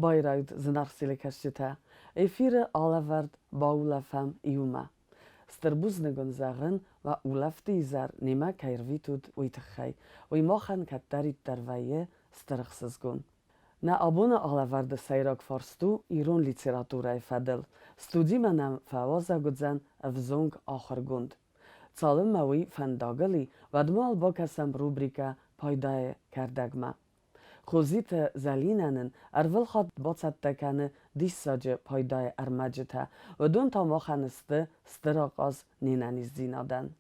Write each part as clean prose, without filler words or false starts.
bayrayd zınarsile kaşıta. Efire alavard Bаулăфăм iumă. Stărbuznegon zagın ve ulafti izar nima kayrvitud uytıxay. Uymoxan kattarit darvaye stırıqsızgun. Na abona alavardı sayrak farstu İran literaturayi fadıl. Studimanam favaza gudzan avzong ahırgund. Çalım mavi fandagıli vadmal bakasam rubrika paydaya kardagma. خوزیت زلینن اول خود باید تکنه دیساج پایدای ارمجته و دون تا ما خنسته استراقاز نینانیز دینادن.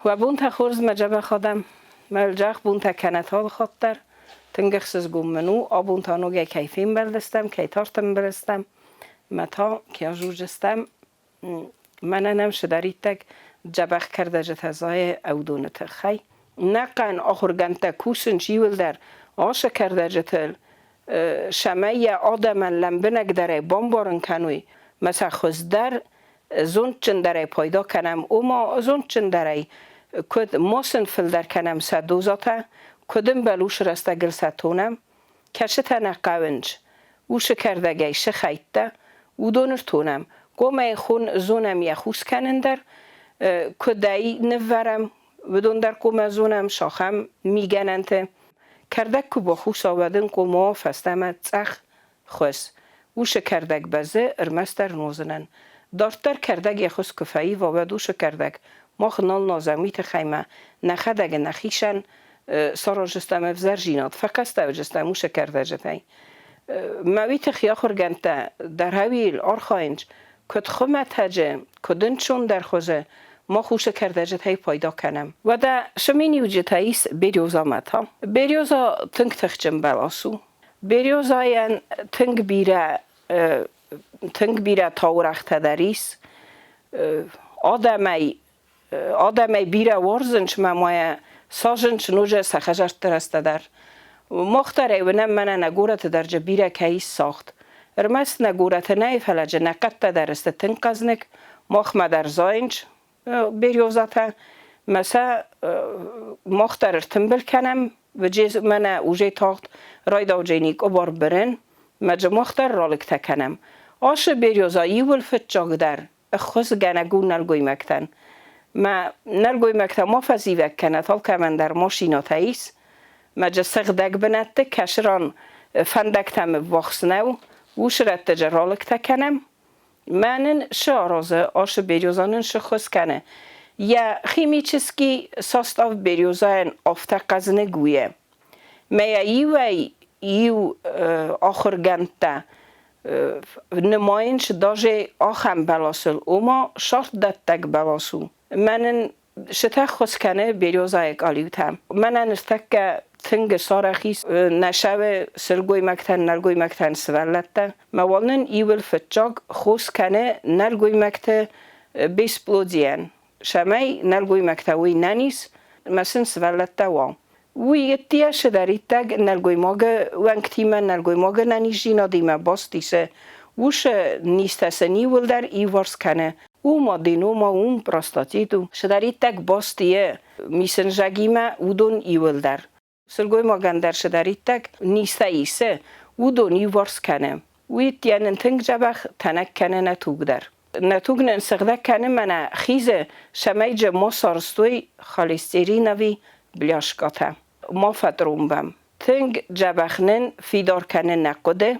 و بون تا خورز مجبه خودم ملجخ بون تا کنت ها بخاطر تنگخسز گمنو آبون تا نوگه کیفیم بردستم کیتارتم برستم متا که جوجستم مننم شدارید تک جبخ کرده جتزای اودونت خی نقن آخرگنت کوسن جیول در آش کرده جتل شمعی آدم لنبنگ داره بامبارن کنوی مثلا خوزدر زونچن داره پیدا کنم اوما زونچن داره کد ماسن فلدر کنم سدوزاته کدوم بلوش رسته گل ستونم کشت نقاونج او شکردگی شخیته او دونرتونم گومه خون زونم یخوس کنندر کدایی نورم ودون در گومه زونم شاخم میگننت کردک که با خوش آودن گومه فستم تخ خوز او شکردگ بزه ارمستر نوزنن دارتر کردگ یخوس کفایی و ودو شکردگ ماخ نال نازمیت خیمه نخدگ نخیشن سارا جستم افزر جینات فقط جستم موشه کرده جتای مویت خیا خورگنته در هویل آرخاینج کد خمت هجه کدن چون در خوزه ما خوشه کرده جتای پیدا کنم و ده شمینی و جتاییس بریوزا متا بریوزا تنگ تخجم بلاسو بریوزاین تنگ بیره تاورخت دریس آدمی بیره ورزنش ممایه ساجن چنوجه سخجرت درسته در مختاره و من نگورت در جبیره کهیس ساخت ارمست نگورت نه فلجه نقد درسته تنقزنک مخ مدر زاینج بریوزاته مثلا مختار تنبل کنم و جز من اوجه تاخت رای دو جینیک بار برن مجه مختار رالک تکنم آش بریوزایی ولفت جاگ در خوز گنگون نلگوی مکتن ما نلگوی مکتب ما فضیوه کنه حال که من در ماشینات هاییست ما جسق دک بنده کشران فندکتم وخصنو وشرت تجرالک تکنم منن شارازه آش بریوزانن شخص کنه یا خیمی چسکی ساست آف بریوزان آفته قزنه گویه ما ایو آخر گنده نماینش داجه آخم بلاسل اوما شرط داد تک بلاسو منن شته خوز کنه بریوزای کالیوتم منن استک تنگ سارخیس نشوه سرگوی مکتن نرگوی مکتن سوالته موالن ایول فتجاگ خوز کنه نرگوی مکته بیس بلودین شمای نرگوی مکتوی ننیس مثلا سوالته وام وی اتیاش دارید تگ نرگوی ماگه وانکتیمه نرگوی ماگه ننیجینا دیمه باستیسه وش نیستسنی ول در ایوارس کنه او مادینو ما اون پراستاتیدو شدارید تک باستیه میسن جگیمه اودون ایول در سرگوی ما گندر شدارید تک نیسته ایسه اودون ایوارس کنه وی تیانن تنگ جبخ تنک کنه نتوگ در نتوگ ننسقده کنه منه خیزه شمای جمع سارستوی خالستیری نوی بلیاشکاته ما فتروم بم تنگ جبخنن فیدار کنه نقده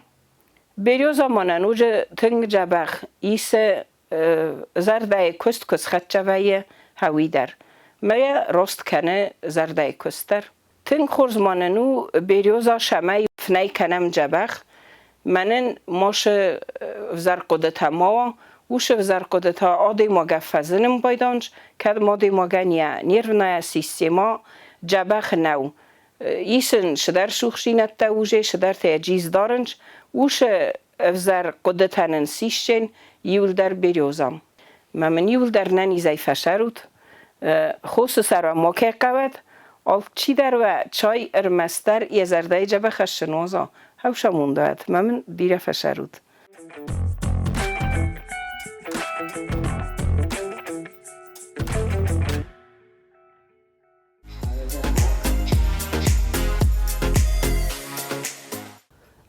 بریو زماننوج تنگ جبخ ایسه زرده کست کس خدچوه هوی در میا راست کنه زرده کستر تنگ خورزماننو بریوزا شمه فنی کنم جبخ منن ماش وزر قدتا ما وش وزر قدتا آدی ماگه فزنم بایدانج کد مادی ماگه نیر نای سیستما جبخ نو ایسن شدر شوخشینت تاوجه شدر تیجیز دارنج وش وزر قدتانن سیشن یول در بریوزم من یول در ننیزای فشارود خصوص سر ماکه قوت آل چی در و چای ارمستر یه زرده جبه خشنوزا هوشا موندهد من بیره فشارود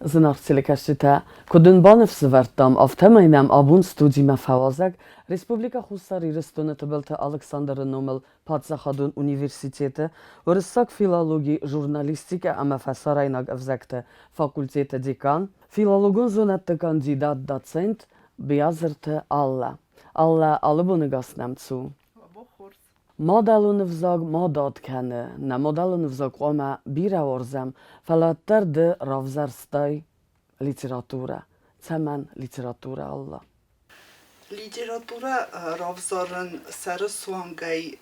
Zınar telekastita, kodun banıf sıvartam, aftamaynem abun studime favazak, Respublika Xusari Ristone Tebelta Alexander Nomel Patsakhadun Üniversiteti, Vırsak Filologi Jurnalistika ama Fasaraynak Evzekte Fakultete Dekan, Filologun Zonette Kandidat Dozent Biazırты Alla. Alla alibunu gasnem zu. Modelun vzag modad kenne, na modelun vzag oma bira orzem, falatter de ravzarstaj literatura. Cemen literatura alla. Literatura ravzarın sarı suangay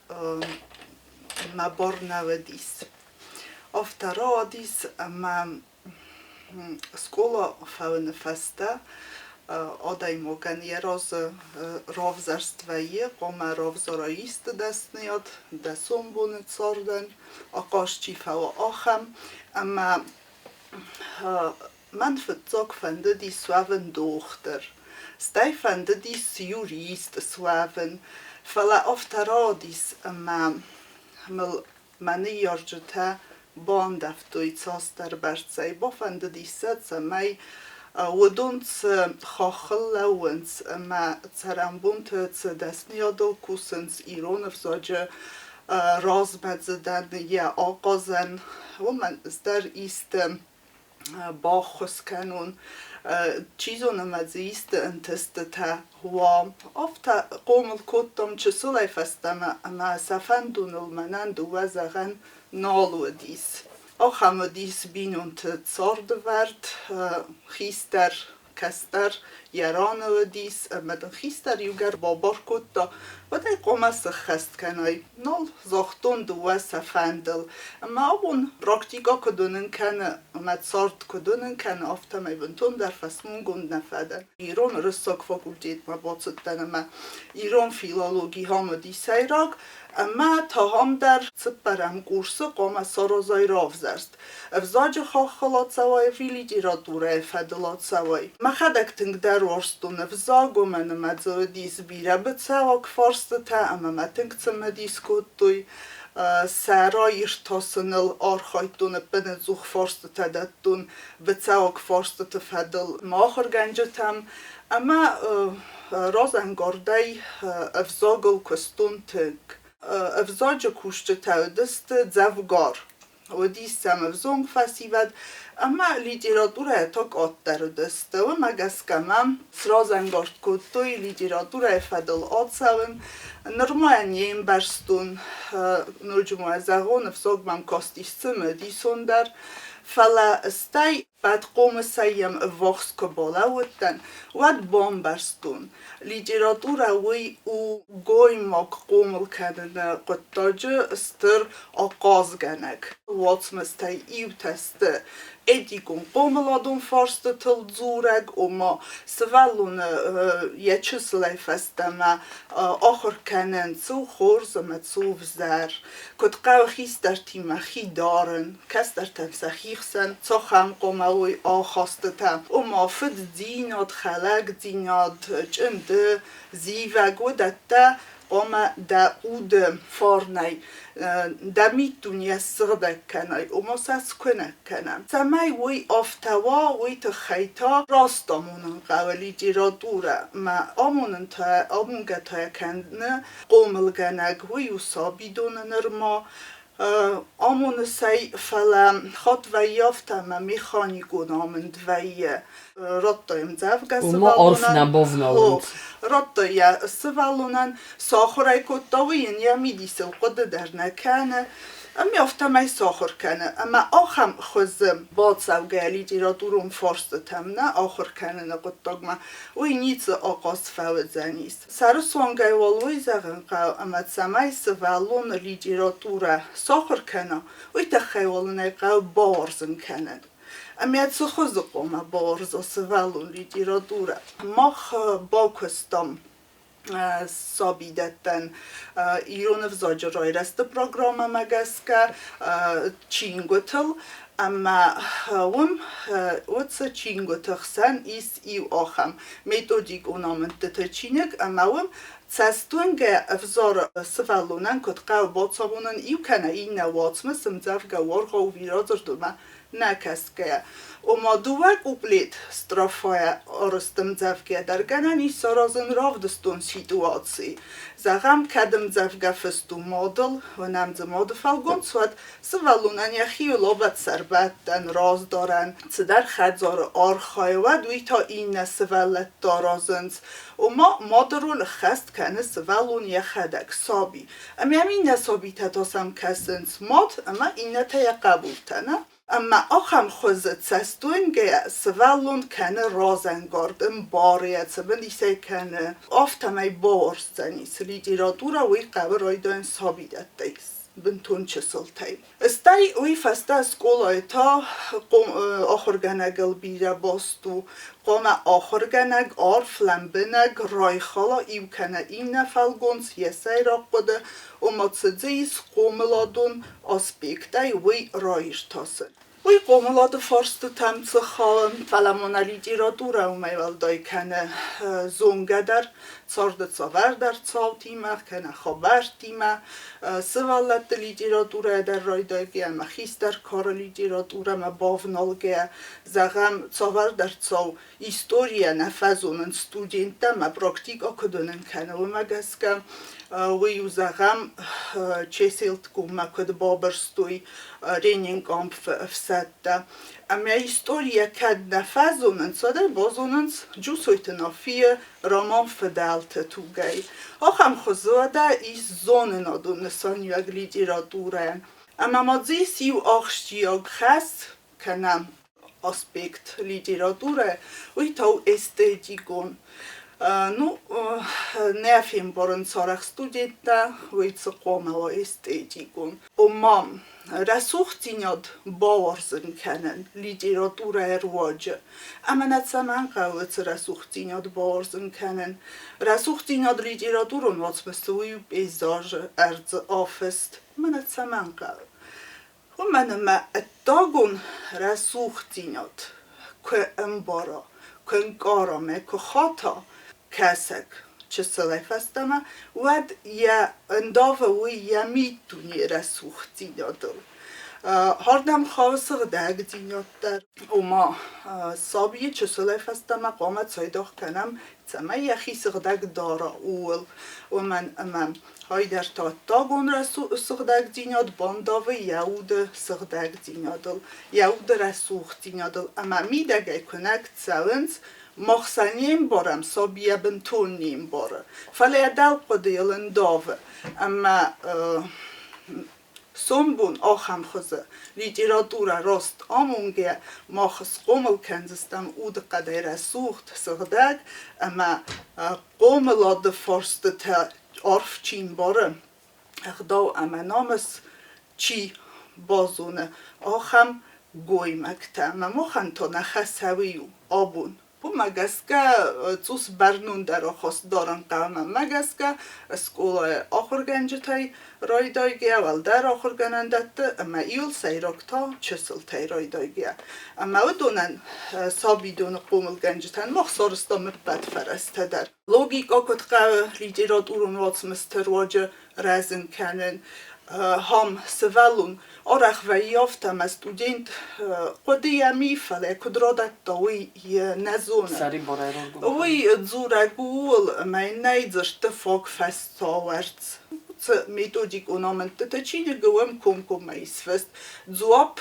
mabornavedis. Oftaradis ma skola faune festa odaj mogen jeroz ravzarstveje, koma ravzaraist desniad, desum bunet sorden, akasci fau achem, ma man verzog fende die swaven dochter. Stai fende dis jurist swaven, fala oftaradis mani jorgete bandaftoit saster bertsei, bofende disset mei ودونس خاخل لونس ما ترنبون تت دستنیادو کوسنس ایران افزاج راز مزدن یا آقازن و من در ایست باخس کنون چیزون مزیست انتست تا هوا افتا قوم الکتم چه سلی فستم اما سفندون المنند و زغن نالو دیس auch haben wir dies bin und zord werd gister kaster yarane dies met een gister jugar babar kutta wat ik kom as gest kanai nol zochtun de was afandel maar on praktika kodunen kan met zord kodunen kan ofta mij bentun der fasmun gund nafaden Iran russak fakultet ma botsetten ma Iran filologi ham di sayrak اما تا هم در سپرم کورس قام سرازای رافزرست افزاج خاخلات سوای فیلی لیتراتوره فدلات سوای مخدک تنگ در ورستون افزاگو من مدزو دیز بیره بتساوک فرست تا اما متنگ تسمه دیز کتوی سرایش تاسنل آرخایتون بنزوخ فرست تا دتون بتساوک فرست تا فدل ماخر گنجتم اما رازنگارده افزاگل کستون تنگ افزاج کوشت تودست زفگار و دیستم افزونگ فسیود اما لیتراتوره تاک آت در دسته و مگس کمم سرازنگارد کتوی لیتراتوره فدل آت سون نرماین یم برستون نرجمو زغون افزاگ مم کاستیستم دیسون در فلا استی بعد قوم سیم وقت کباله ودن ود بام برستون لیتراتورا وی او گوی ماک قومل کردن قطاج استر آقاز گنگ واتس مستی ایو تسته ادیگون قوملادون فارست تل زورگ و ما سوالون یه چسلی فستم آخر کنن سو خورزم سو وزر کد قو خیست در تیمخی دارن کس در تنسخیخ سن تا خم قوموی آخاسته تم و ما فد دیناد خلق دیناد چنده زیوگ و دته قوم دا اود فارنی دا میتونی سرده کنای و ما سس کنه کنم سمی وی آفتوا وی تخیتا راستامونن قولی لیتراتوره ما آمونن تا آمونگه تا کنه قومل گنگ وی و سابیدون نرما آمون سی فلم خط و یافتم میخانیگون آمند ویه راتایم زفگه سوالونن راتای سوالونن ساخرای کتاوین یا میدیسل قد در نکنه امی افتمای ساخر کنه اما آخم خوزم باد سوگه لیتراتورم فارستم نه آخر کنه نقطاق ما وی نیت آقاز فوت زنیست سر سوانگه والوی زغن قو اما سمای سوالون لیتراتوره ساخر کنه وی تخیوالونه قو بارزن کنه اما خوز قوم بارز سوالون لیتراتوره ماخ باکستم سابیدتن ایران افزاج رای رست پروگرام مگسکه چینگوتل اما واتس چینگوتل سن ایست ایو آخم متودیک اونامنت تچینگ اما سستونگه افزار سوالونن کد قو باتسابونن ایو کنه این نواتمه سمزفگه وارغا و ویرازر دومه نکسکه اما دوه قبلید استرافای آرستم زفگه در گنانی سرازن راو دستون سیتواتسی زغم کدم زفگه فستو مادل و نمز مادل فالگون سواد سوالونن یخی و لابت سربت دن راز دارن در خدزار آرخای و دوی تا این نسوالت دارازنز اما مادرول خست کنه سوالون یخدک سابی اما همین نسابی تتاسم کسنز ماد اما این نتا قبول تنه اما آخم خوزت سستون که سوالون کنه رازنگاردن باریت سبندی سی کنه آفتمای بارستنی لیتراتورا وی قبل رایدان سابیدت دیست بنتون چه سلطهی استای وی فسته سکولای تا آخرگنگل بیره باستو قوم آخرگنگ آرف لنبنگ رای خالا ایو کنه این نفلگونس یه سی را قده و متصدیس قوملادون آسپیکتای وی رایش تاسن وی قوملاد فارستو تمت خالم فلمون لیتراتورا و میوالدای کنه زونگه در سارد ساور در سال تیمه کنه خبر تیمه سوالت لیتراتورا در رایدایگی اما خیست در کار لیتراتورا ما باونالگه زغم ساور در سال ایستوریا نفذونن ستودینتا ما پراکتیک اکدونن کنه و مگس که وی زغم چسیلت کم کد بابرستوی رینینگ آمپ فسده اما ایستوریا کد نفذونن ساده بازونن جوسویتنا فیه رامان فدالت توگی آخم خوزوده ایس زونن آدون نسان یوگ لیتراتوره اما مادزی سیو آخشتیاگ خست کنم aspekt literature och ta estetiken. Nu när film bara sarach studenta och så kommer estetiken. Och mam rasuchtinjad bawarsen kennen literatura erwaje. Amanat saman qawet rasuchtinjad bawarsen kennen. Rasuchtinjad literaturun wat bestoju paysage erz afest. Amanat saman qawet. ومن ما التاجون رسوختينات كأنبارا كنقارمة كخاطا كاسك چسلای فستما ود یا انداف و یا میتونی رسوختينات هردم خواستم داغ دینات در اما سابیه چسلای فستما قامت سایداخ کنم تما یخی سغداغ دارا اول و من امام های در تاگون رسو سغداغ دینات بانداوه یهود سغداغ دینادل یهود رسوخ دینادل اما میدگه کنک تساونز مخصنیم بارم سابیه بنتونیم باره فلی دل قدیلن داوه اما سنبون آخم خوزه لیتراتورا راست آمونگه ما خس قومل کنزستم اود قدر سوخت سغدگ اما قوملاد فرست تا عرف چین باره اخداو اما نامس چی بازونه آخم گوی مکته اما مخن تا نخسویو آبون و مگسکه توس برنون در آخواست دارن قومم مگسکه اسکولای آخر گنجتای رای دایگه اول در آخر گنندت اما ایول سیراکتا چسل تای رای دایگه اما او دونن سابی دون قومل گنجتن مخصارستا مبت فرسته در لوگیک آکد قوه لیتراتورون واتس مسترواجه رزن کنن هم سوالون آرخ و یافتم از استودنت قدی میفله کدرادت دوی نزونه وی زورگول من نیزشت فاک فستاورد metodic ornament te čini găwăm cum mai sfest zoap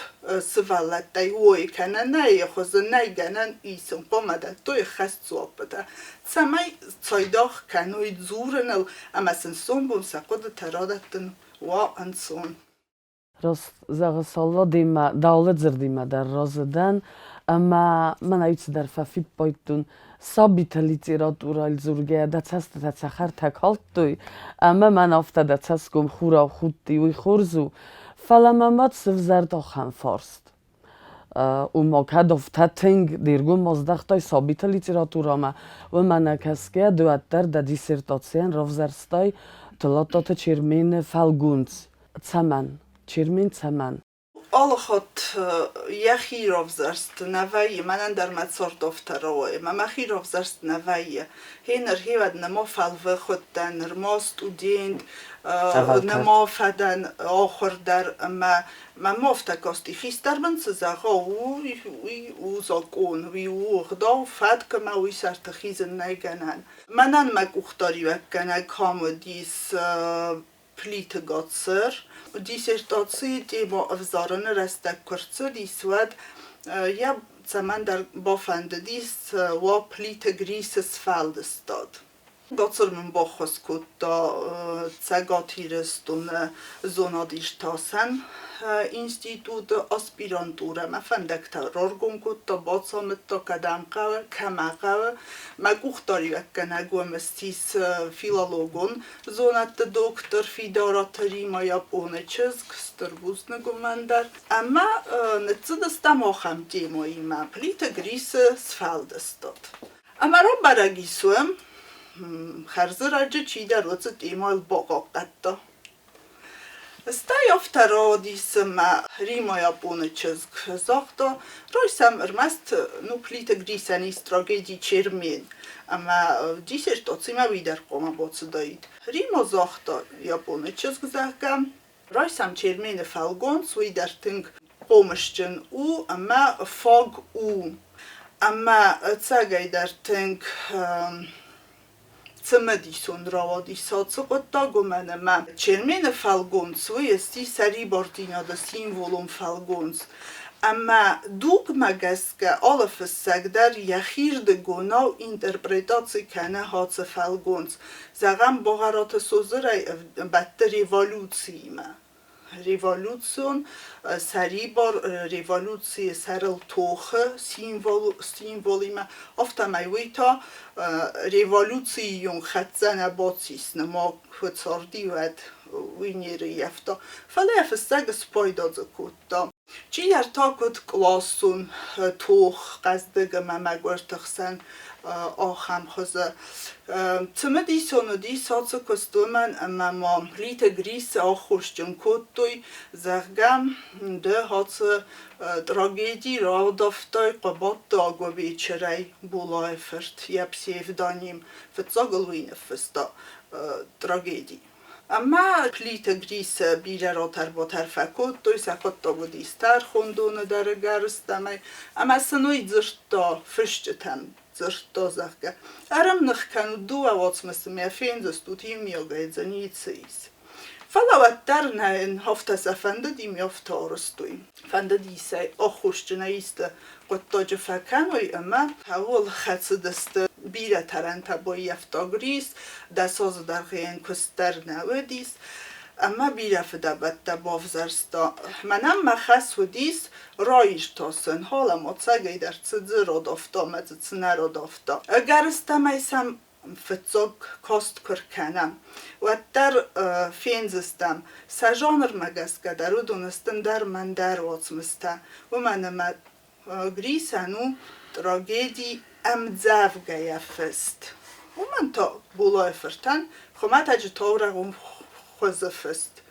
svalat tai oi kana nai khoz nai ganan isum pomada to khas zoapta samai tsoidach kanoi zurenel amasen sombum saqod taradatın wa anson راست زغ سالا دیما دولت زردیما در رازدن اما من ایت در ففیت بایتون ثابت لیتراتورا الزورگه دست تسخر تکالت دوی اما من افته دست گم خورا خودی وی خورزو فلمامات سفزرد آخم فارست و ما کد افته تنگ دیرگون مازدختای ثابت لیتراتورا ما و من کسکه دواتر دا دیسرتاتسین رفزرستای تلاتات چرمین فلگونز تمن چرمین تمن alle gaat hier zerst navai, manen daar met soort of teroe, maar hier zerst navai. Hener heeft nemo falve goed dan nemo student, nemo fadan ocher daar, maar mofta kosti fisterben ze zeggen, hoe zal kon, wie hoe gedaan, fat kema hoe zert giezen neigen. Manen mak uchtari wekken, kamu dies pliete gotser. Dissertatie die avzarane restek kurzer diswed ja zaman der bofende dis wa plite grises feldestad. Gotser men bochos kutta cegatírestun zona distasen institut aspirantura ma fendekta rorgun kutta bocametta kadamqawe kamaqawe ma guxtari vekkene gomestis filologon zonat doktor fidaratari ma japone çizg strbusne gomender ama netzedestam ocham temo ima plite grise sfeldestad. Ama robaragisuem خرزر اجه چی در وقت ایمال باقاق دتا. استای افترا دیسم ریمایا بونه چزگ زاختا رویسم ارمست نو پلیت گریسن استراگیدی چرمین اما دیسرتاتی ما ویدر قوما باید دایید. ریما زاختا یا بونه چزگ زاخگم رویسم چرمین فلگونس ویدر تنگ قومشچن او اما فاگ او اما تساگای در تنگ Цмедисон равади сацота гомene ма чермене фалгонс вести сари бортина да символом фалгонс ама дуг магаска алфсаг дар яхир де гонав интерпретаци кане хац фалгонс загам богарат созрай баттер революцима Revolution, Saribor, Revoluție, Sarel Toche, Symbolima, ofta mai uita, Revoluțion Hatzana Bocis, Nemo Hutzordiuet, Winiri Jefta, Falef Sag Spoidodze Kutta. Csider takot klassun, Toch, Gazdege, Megörtöksen, Achamhoze. Цмедисону ди соцо костумен мама лите грис ахушчен коттуй зергам де хац трагедии радофтой қабат агу вечерай Баулăфăрт япсевданим фцагалвине фста трагедии. Ama plite grise bire rotar botar fakot to sakot to budistar khondone dar garstamay ama sanoy zrto fishtem zrto zakka aram nakhkanu do awatsmas me fenz stutim yoga edzanitsis falawattarna in haftas afanda dim yoftarostoy fanda disay okhushtnaiste qottoje fakanoy ama hawol khatsidest bire taranta boy yaftagris da soz dar gen kusterna wedis ama bire fdabatta bovzarsta manam makhas wedis roishtosen hala motsagay dar tsirodofta metsnarodofta agarstamaysam fetsog kost kurkanam wattar fenzistam sajonr magaska darudunastan dar mandar otsmista umanama grisanu tragedii امزاف گیا فست. و من تا Bаулăфăртан خمات اجتورم خوز فست.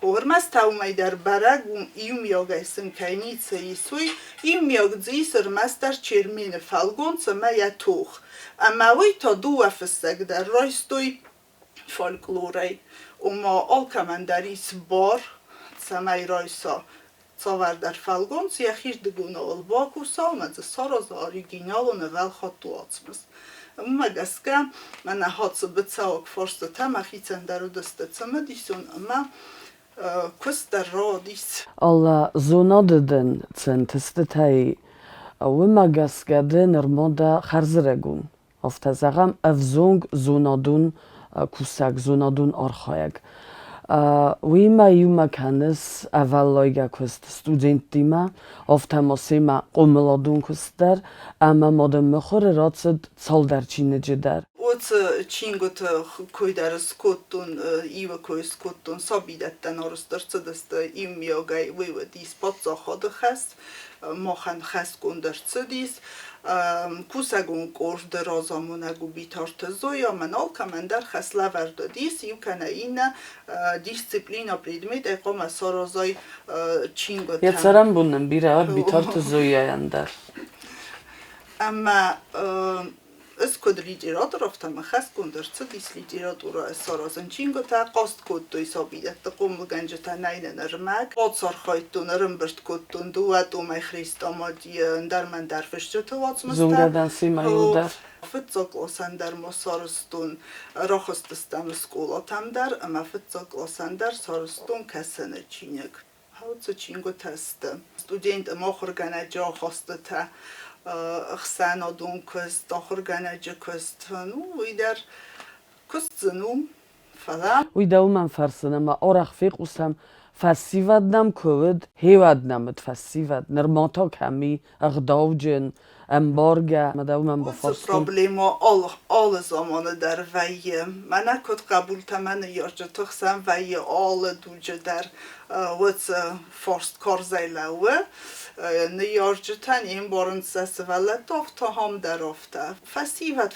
هرمز تاومی در برگم ایمیاگ اسم کینیت سیسوی ایمیاگ زیسر مستر چرمین فالگون سمای توخ. اما وی تا دو فستگ در رایستوی فولکلوری. اما آلکمندریس بار سمای رایسا. Цавар дар фалгонс яхир дгунол бакуса маз сараз оригинал нвел хатуацмс магаска мана хац бцаок форст тамахицен дарудст цмадисон ма кустер родис Alla zonadden centestetei wimagaska den moda kharzregun oftazagam avzong zonadun kusak zonadun arkhayag ویما یوما کنس اولای گکست استودنتیما افتماسیما قملادون کستر اما مادم مخور راتسد سال در چینه جدر. و وت چینگوت کویدار سکوتون ایو کوی سکوتون سابیدتن آرسترچ دست ایم میاگای وی دیس پاتزا خود خست ماخن خست گندرچ دیس کوسگون کور درازامونگو بیتارت زویا منال کمندر خست لورد دیس یو کنه این دیسپلینا پریدمیت اقام سارازای چینگوت Yatsaram bunun biri bitart zoyayandır. اما اسکود لیتراتور افتم خست گندرچ دیس لیتراتورا سارازن چینگو تا قاست کد دوی سابیدت تقوم گنج تا نین نرمک قاد سار خواهیتون نرمبرد کدتون دوات و می خریست آمادی در من در فشتر تو واتس مسته Zungadan simayu dar. فتزاق لاسن در مسارستون را خستستم سکولاتم در اما فتزاق لاسن در سارستون کسن چینگ هاوت چینگو تست استودنت ما خورگنه جا خواسته تا خسان آدون کست آخر گنجه کست نو ویدر کست زنوم فلان ویداو من فرسنم آرخ فیق اوسم فسیودنم کود هیودنمت فسیود نرماتا کمی اغداوجن امبارگه مداو من با فرسن پروبلما آل زمان در ویه من کد قبول تمن یارجه تخسم ویه آل دوجه در وات فرست کار زیلوه نیارجه تن این بارن سسولت تا هم در افته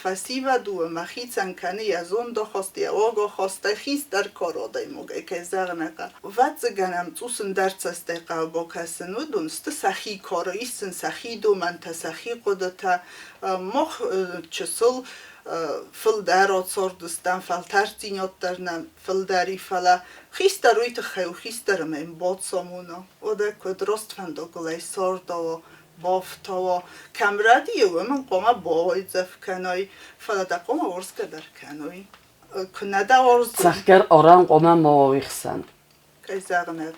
فسیود و مخیصن کنی از اون دا خواستی آگا خواسته خیست در کار آدای موگه که زغنقه وات زگنم توسن در چسته قلبا کسن و دونست سخی کاراییستن سخی دو من تسخی قدتا مخ چسل فل در آتساردستن فل ترزینات درنم فل دری فلا خیست در روی تخیو خیست درم این باد سامونا و ده که درست فنده گلای ساردا و بافتا و کمردی و من قومه باوی زف کنای فلا ده قومه ورز کدر کنای کنه ده ورز سخگر آرام قومه مواویخسن که زغنه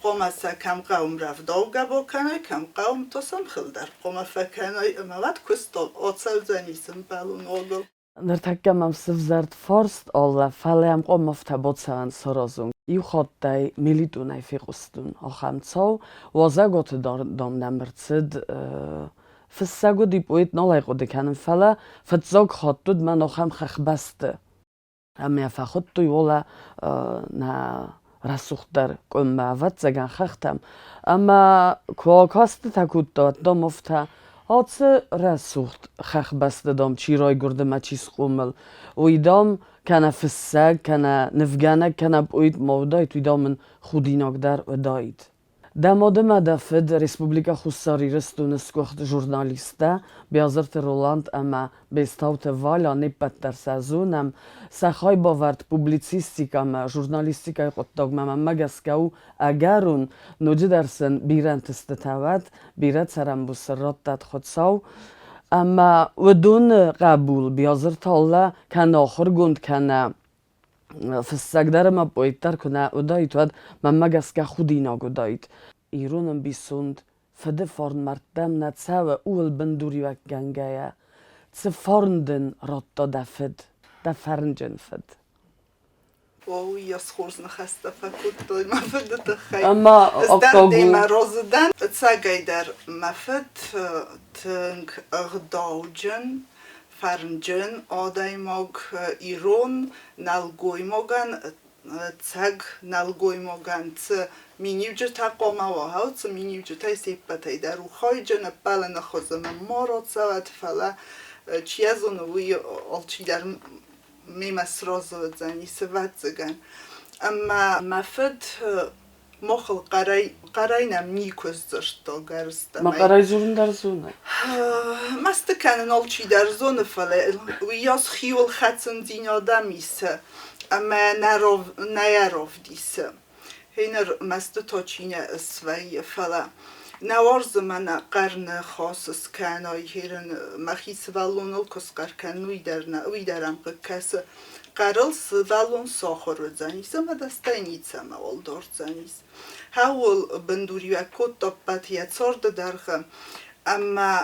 قوم از کم قوم رفت دوگه با کنای کم قوم تو سم خل در قوم فکنای اموات کستال آتسل زنیسم بلون آگل نرتکم هم سفزرد فارست آلا فلیم قوم افتباد سوان سرازون ایو خواهدای میلیدون فیقستون آخم چاو وازه گوت دام نمرتسد فسگو دیپویت نالای قوده کنم فلا فتزاگ خواهدود من آخم خخ بسته اما فخود توی والا نه رسوختر قمعوت زگن خختم اما کواکاست تکود داد دام افته آتس رسوخت خخ بسته دام چیرای گرده ما چیز قومل ویدام کنه فسگ کنه نفگانه کنه بوید مودایت ویدام من خودیناک در و داید دماده مدفد رسپوبلیکا خساری رستون اسکوخت جورنالیسته بیازرت رولاند اما بستاوت والا نپت در سازونم سخای باورد پوبلیسیستیکا ما جورنالیستیکای قطاق ما مگسکاو اگرون نوجه درسن بیرن تستتاوت بیرت سرم بسرات داد خودساو اما ودون قبول بیازرت الله کنه آخر گند کنه فسگدر ما بایدتر کنه ودایت ود من مگسکا خودینا گدایت ایرونم بیسوند فده فارن مردم نتساوه اول بندوری و گنگه چه فارندن راتا دفد دفرنجن فد اوه یاس خورز نخسته فکر دای مفد تخیل اما ازدر دیمه رازدن تساگای در مفد تنگ اغداوجن فرنجن آدای ماگ ایرون نلگوی ماگن تساگ نلگوی ماگن چه مینیوجه تقامه و ها چه مینیوجه تای سیپتای در رو خواهی جن بله نخوزم مارات سواد فلا چی از اونوی آلچی در میمس رازود زنی سواد زگن اما مفد مخل قرای نم نیکوز داشت دا گرسته ما قرای زورن در زونه مسته کنن آلچی در زونه فلا ویاس خیول خطن دین آدمیسه اما نیاروف دیسه هینر مسته تا چینه اسوی فلا نوارز من قرن خاصس کنای هیرن مخیس ولونل کس قرکن وی درم کس قرل سوالون ساخر زنیسه و دسته نیسه مول دار زنیس هاول بندوری و کد دبتیت سارد درخم اما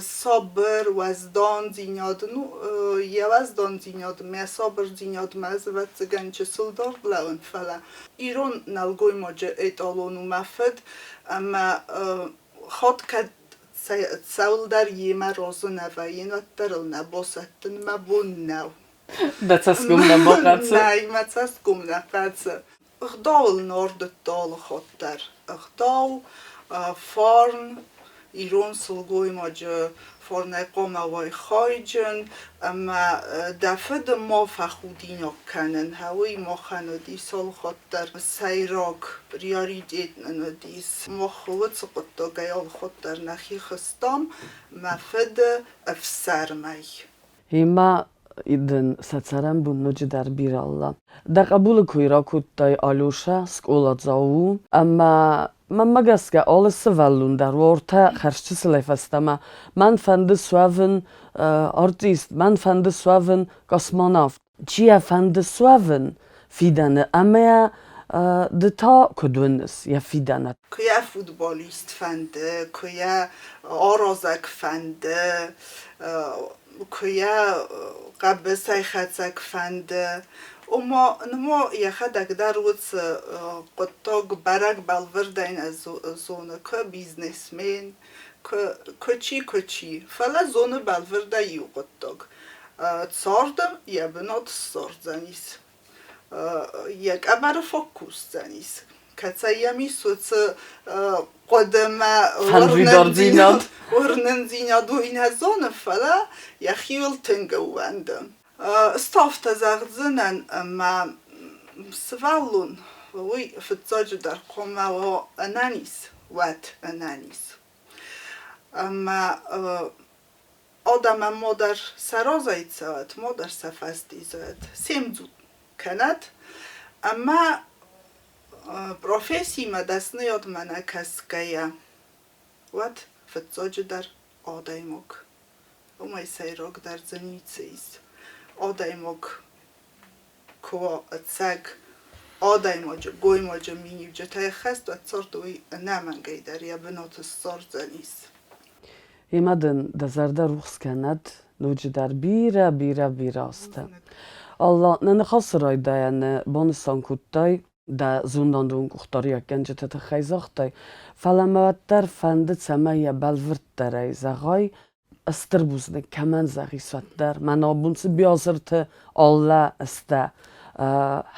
صبر وزدان زیناد یه وزدان زیناد می صبر زیناد مزوت زگن چه سلدار لون فلا ایرون نلگوی ماجه ایتالونو مفد اما خود کد ساول در یما روزو نوین و درل نباستن ما بون نو دتسكم نباقت نه ما تسكم نباقت اخداول نورد دال خود در اخداو فارن ایران سلگوی ماجه فارن قوم وای خایجن اما دفد ما فخودین کنن هوی ما خندی سال خود در سیراک ریاری دید ندیس ما خود سقط گیال خود در نخی خستم مفد افسر می هما إذن ستسرم بنوج در بير الله. دا قبول كويرا كوتاي آلوشا سكولا زاو أما من مجسك آل سوالون در ورتا خرشت سلفستما من فند سوافن artist من فند سوافن کosmonauت چیا فند سوافن فیدانه اما دتا کدونس یا فیدانه که فوتبالیست فنده که آرازک فنده که قبل سایخاتک فنده اما نما یخدک در وقت قطعه برگ بالوردین از زونه که بیزنسمن که چی فلا زونه بالورده یو قطعه تساردم یا بنات تسارد زنیس یک ابر فوکوس زنیس کتایمی سوت قدما ورنن زیناد و این هزونه فلا یخیول تنگواندم استافت زغزنن ما سوالون وی فتزاج در قوم و انانیس وات انانیس اما آدم مادر سرازایت سواد مادر سفستی زد سیمزود کند اما پروفسی ما دست نیاد منه کس که وات فتزاج در آدایموک اومای سیراک در زنیچه ایست آدایموک کوا اتساگ آدایموجه گویموجه مینیوجه تای خست و اتساردوی نمنگی در یا بنات سار زنیست ایمدن دزرده روخس کند نوجه در بیره است الله ننخواست رای داین بانستان کودتای da zundandung uxtariya gençete te xeyzaxtay falamattar fende tsemaya belvirtteray zagay astirbuzne kemen zagisattar manabunsi biazırты Alla iste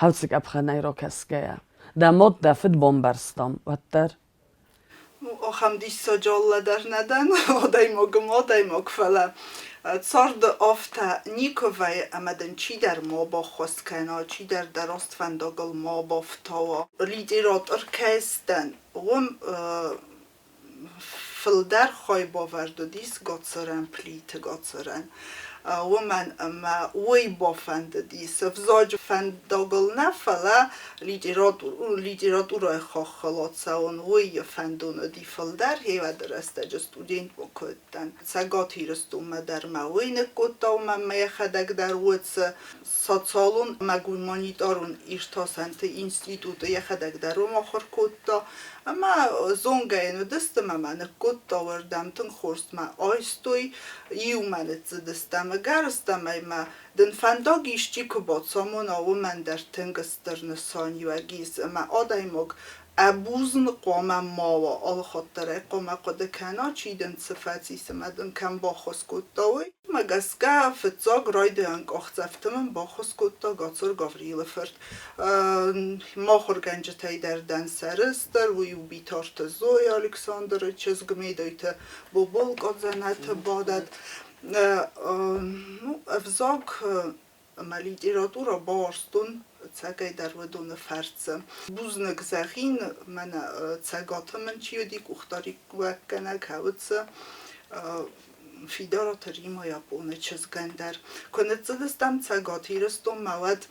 havsik abxanay ro keskeya da mod dafid bomberstam vattar هم دیسا جاله در ندن آدایموگ فلا صارد آفتا نیکوی امدن چی در ما با خواست کنا چی در درست فنداگل ما بافتاوا لیدرات ارکستن وم فلدر خواهی باورد و دیس گاتسرن پلیت گاتسرن ومن اما وی بافند دیس افزاج فنداگل نفلا لیدرات رای خواهلات سوان وی فندون دی فلدر هیو درسته جا ستودینت بکدن سگات هیرستون ما در موی نکوتا و من میخدک در ویدس ساتسالون مگوی مانیدارون ایرتاسنت اینستیتوت یخدک در وم آخر کتا اما زونگه اینو دستم من نکوتا وردم تن خورست ما آیستوی iumă destama garstama ma den fandogish chikubo somona woman der tengesterne son yuagis ma odaimog abuzn qoma mawa al khatere qoma qod kana chiden sifati samaden kan ba khoskutawi magaska fetsog roiden qoxzaftem ba khoskutta gatsur gavrile fert ma khorganjtay der danserster wi bitort zoy alexander chezgmedayte bobol qazanat badat افزاک لیتراتورا بارستون تگای در ودون فرц بوزنگ زخین من تگات من چیو دی گختاری وکنه کاوت فیدارا تریما یابونه چزگندر کنه زدستم تگاتی رستم مواد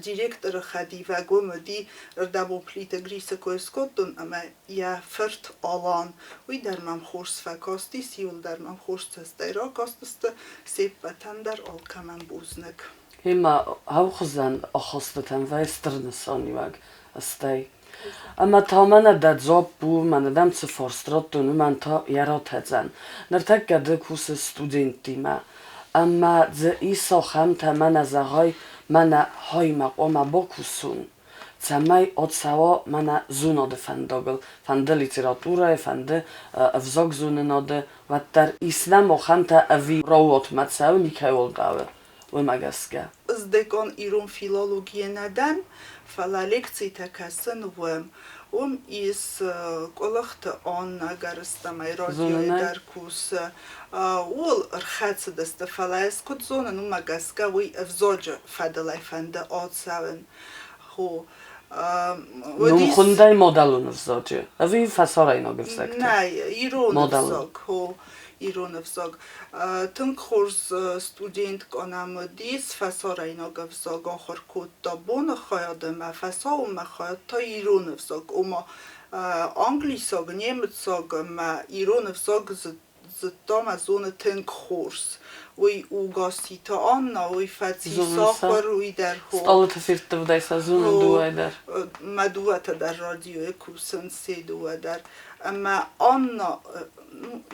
دیرکتر خدی و گومدی ردبو پلیت گریس کوسکوتون اما یا فرت آلان وی در من خورس فکاستی سیول در من خورس تستی را کاستست سیب بطن در آل کمن بوزنگ هما هاو خزن آخاستتن و استرنسانی وگ استی اما تا من داد زاب بو من دم سفارسترات دونو من تا یرات هزن نرتک گده کوس ستودنتی ما اما ز ایسا خم تا من از آغای من های مقام با کسون Цамай отсао мана зуноды фандогл, фанды литература, фанды взог зуненоды, ваттар ислам оханта ави роот мацау никаолдавы. Вымагаска. Здекон ирун филология надан, фала лекции такасын из колахта он агарстамай радио даркус ол рхаца даста фала эскот зона ну магаска уй взоджа фадалай фанда отсавен хо Ну хундай модалун взоджа. Ави фасорай ногевсакта. Най, ирон взог хо ирон взог. Тînк хурс студент конам дис фасорай ногевзог охор кутта бон хаядма фасау ма хаята ирон взог ума англисог немецог ма ирон взог з тома зона тînк хурс уй угасита анна уй фаци сахар уй در хо Столата фирта вдайса зуна дуайдар. مدوات در رادیو کوسن سیدو در اما آن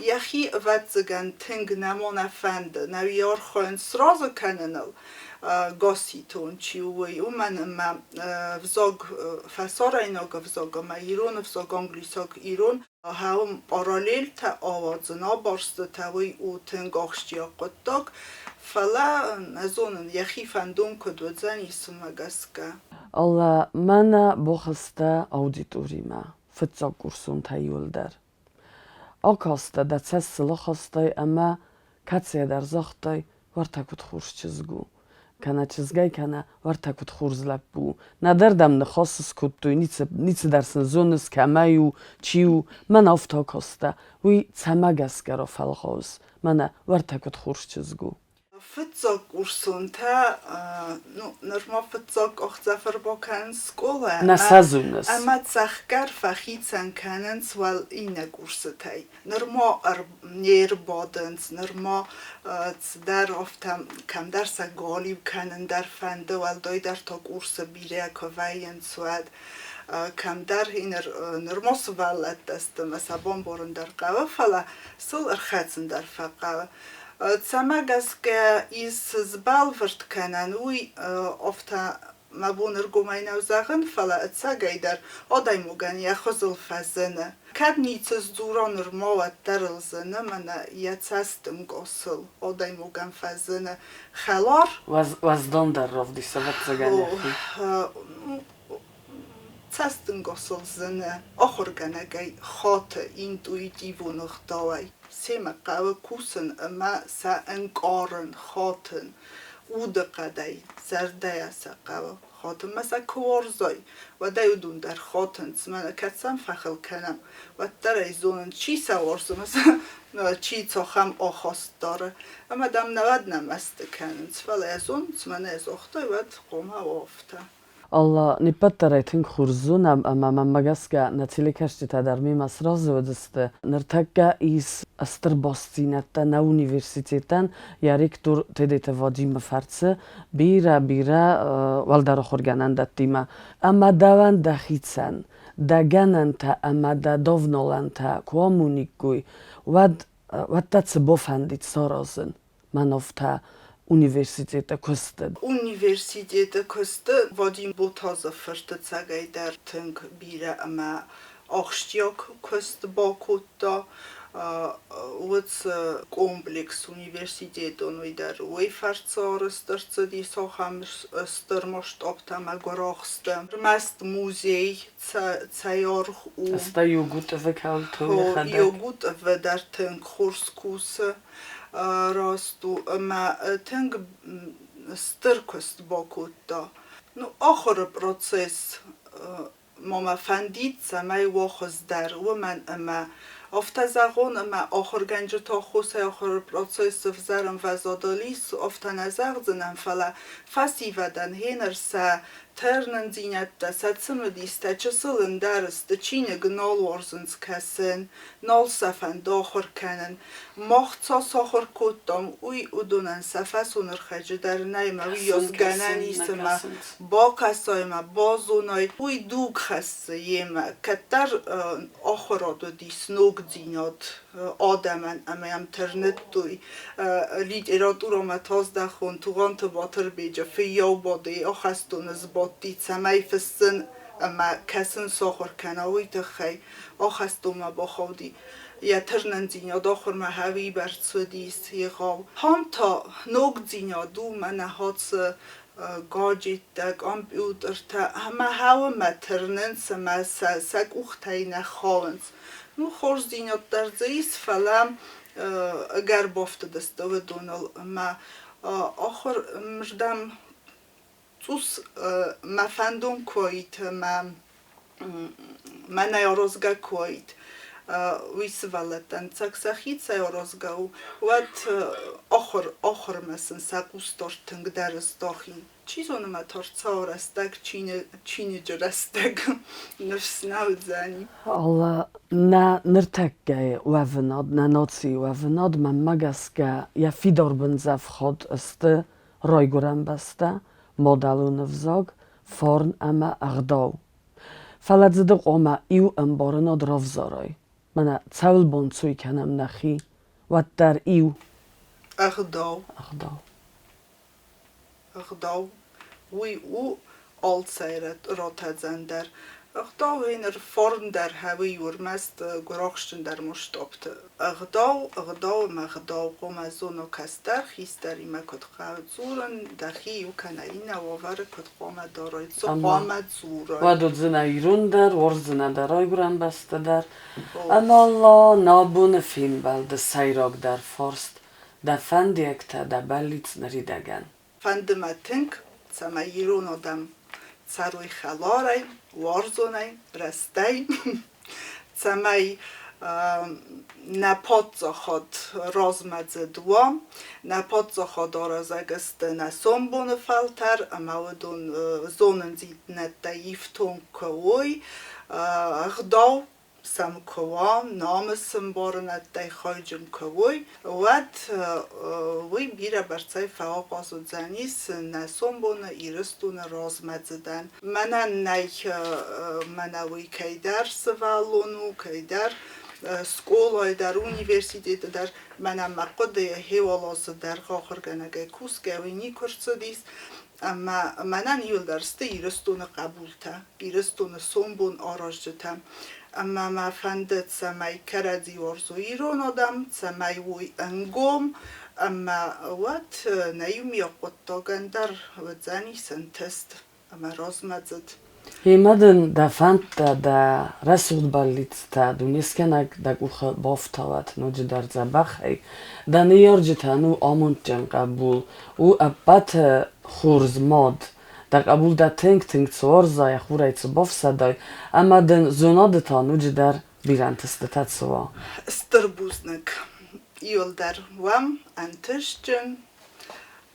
یخی واتزگن تنگ نمونه فند نویار خوین سراز کننل گاسیتون چیوی و من اما وزاگ فسار ایناگ وزاگ اما ایرون وزاگ انگلیساگ ایرون هم پارالیل تا آوازنا بارسته تاوی او تنگ آخشتیا قداگ فلا نزونن یخی فندون کدوزن اسمگسکه Алла мана бохаста аудиторима фытса курсун тайулдар. Акаста да цессылахастай ама кацедар захтай вартакут хуршчизгу. Кана чизгай кана вартакут хурзлапбу. Надардам нахасс куттуй ницы дарсын зоныс камаю чиу мана автакаста уй цамагаскара фалхоз мана вартакут хуршчизгу. Фытсак урсун та норма фытсак ох зафер бакан скола Насазунас. ама цахкар фахицан канен свал ина курсатай норма нер боденс норма цдар офтам кам дарса галиб канен дар фанде вал дой дар та курса бире коваен свад кам дар инер нормос валат даст масабон борун дар қава фала сул архацн дар фаqa Цамагаске из збалверт канан уй офта мабунер гумайнау заген фала цагайдар одай муган яхозл фазена кадницс дуронер моват дарлзена мана яцастым госл одай муган фазена халар Ваздондар ровдисават цаганя. цастым госл зена охорганагай хот интуитивунх давай سیما قوی کوسن اما سا انکارن خاتن اوده قدای زرده سا قوی خاتن مثلا کوارزای و دیودون در خاتن من کتسم فخل کنم و در ایزونن چی سوارزو مثلا چی تاخم آخواست داره اما دم نود نمست کنن ولی ایزون من از اختای ود قومه وافته Алла не паттарайтын хурзуна ама мамагаска на телекаштита дармима сразу одесте нартакка из астырбостинатта на университетан я ректор тедете вадима фарце бира валдара хорганандаттима ама даван дахицан дагананта ама да довноланта комуникуй ваттаце бофандит сорозен мановта Universitete Küste. Universitete Küste Vadim Botaza första цагай در тânk bire ama Ахштяк Küste Bakutta Uts комплекс университетон видар Уйфарцарыс дърцади сохам стърмошт оптама горахсты Маст музей цайорх у Ста югут векалту югут ведар тânk хурскусы راستو ما تنگ سترکست باکوتا نو آخر پروسس ما فندید سمای واخز در و من اما افتزاغون اما آخر گنج تا خوصه آخر پروسس فزارم و زادالیس افتنزاغ زنم فلا فسی ودن هنرسا ترنن زینت دا ساتسم دیسته چسلن درست چینه گنال ورزنز کسن نال سفن داخر کنن ماختصا ساخر کتام اوی ادونن سفسونر خجه در نیمه وی یازگنن ایسمه با کسایمه با زونای اوی دوگ خسته یمه کتر آخرادو دیسنوگ نوگدینات آدمان اما امترنت توی لیتراتور ما تاز دخون توغان تباتر بیجا فیاو باده آخستون از باتی تسمی فسن اما کسن ساخر کناوی تخی آخستون ما بخودی یا ترنن زینیا داخل ما هاوی برسودیست یخاو هم تا نوگدینیا دو من هاتس گاجیت تا کامپیوتر تا همه هاو مترنن سما سگ اختای نخواهند نو خورز دینات در زیست فلم اگر بافت دسته و دونال ما آخر مردم توس ما فندون کویت ما نیارزگا کویت ویس ولتن ساخیت سیارزگاو وات آخر مثلا ساقوستار تنگ درست داخل چیزون ما ترسا رستگ چینی جرستگ نفس نود زنی Alla na nirtekge wevenad na noci wevenad ma magaska ja fidorben zavchod este roiguran besta modalun vzog forn ama agdow. Faladzde oma iu emboren od rovzoroj. Mana cały boncuj kanem nachi wat dar iu agdow وی او آلسایرت راتزن در اغداو اینر فرن در هوی ورمست گراخشتن در مشتابت اغداو مغداو قوم از اونو کستر خیستری مکد قوت زورن دخی و کنرین واور کد قوم دارای زو قومت زورای ودود زنا ایرون در ورز زنا درای گرن بسته در اما الله نابون فین بلد سیراگ در فرست در فند یکتا در بلیت نریدگن فند متنگ سما ایرون آدم سروی خلارای وارزونای رستای سمای نپاد زخاد رازمدز دوام نپاد زخاد آرازگست نسون بون فلتر اما ودون زونن زید نتایفتون کوی اغداو سم کوام نامسم بارنت دی خایجم کوی ود وی بیره برسای فواق زنیس نسون بون ایرستون رازمدزدن منوی که در سوالونو که در سکولای در اونیورسیتی در منم مقد هیوالاز در خاخرگنگه کوسکه وینی کرسدیس اما منن یول درسته ایرستون قبول تا ایرستون سنبون آراجتم اما ما فندت سمای کردی ورزوی رو ندم سمای وی انگوم اما وات نیومی قطعاگن در وزنی سنتست اما رازمدزد Hemaden da fand da result balit ta duniskenak da gucha boftawat no dar zabachai da neorjeta nu amont jan qabul u abat khurz mod da qabul da think zorza ya khuray bofsaday ama den zonad ta nu dar birantest tatsuwa Strbusnek yol dar wam antishchen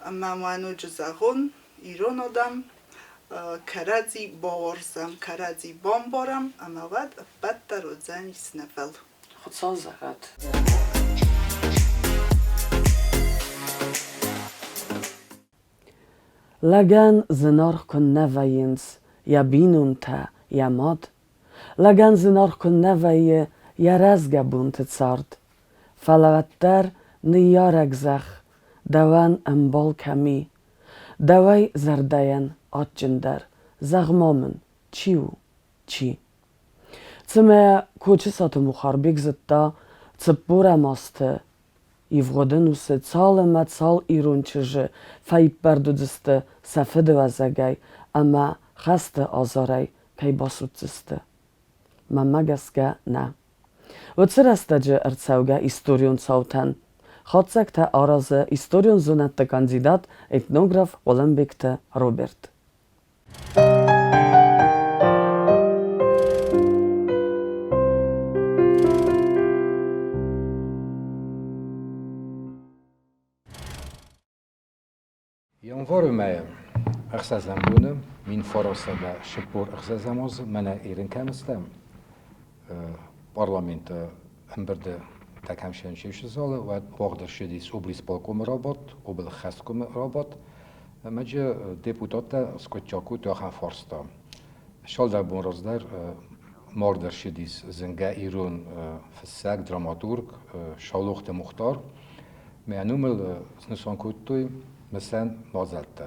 ama manu jazagun ironodam کرازی باورزم کرازی بامبارم اما ود بدتر و زنی سنفل خود سال زغد لگن زنار کن نوینز یا بینون تا یا ماد لگن زنار کن نویه یا رزگه بونت تسارد فلوتر نیارگ زخ دوان امبال کمی دوای زردین آتجندر زغمامن چی цеме кочесато мухарбек зытта цыппура масты ивгодынусы цалыма цал ирунчыжы файиппардудысты сафыдывазагай ама хасты азарай кайбасуцысты мамагаска на Оцерастаджы арцауга историон цаутан Хатсакта аразы историон зонатты кандидат этнограф Оламбекті Роберт. Январь мая ахсазам буны мин фарасада шипор ахсазамоз мана ирин камстам парламента амберде تکم شنشش زاله و واقع شدیس اوبلیس بالکوم رابط اوبل خستکوم رابط مجه دپوتات سکوتچاکو تو خان فارستا شال در بون روز در ماردر شدیس زنگه ایرون فسق دراماتورگ شالوخت مختار میانومل سنسان کوتوی مثلا نازلته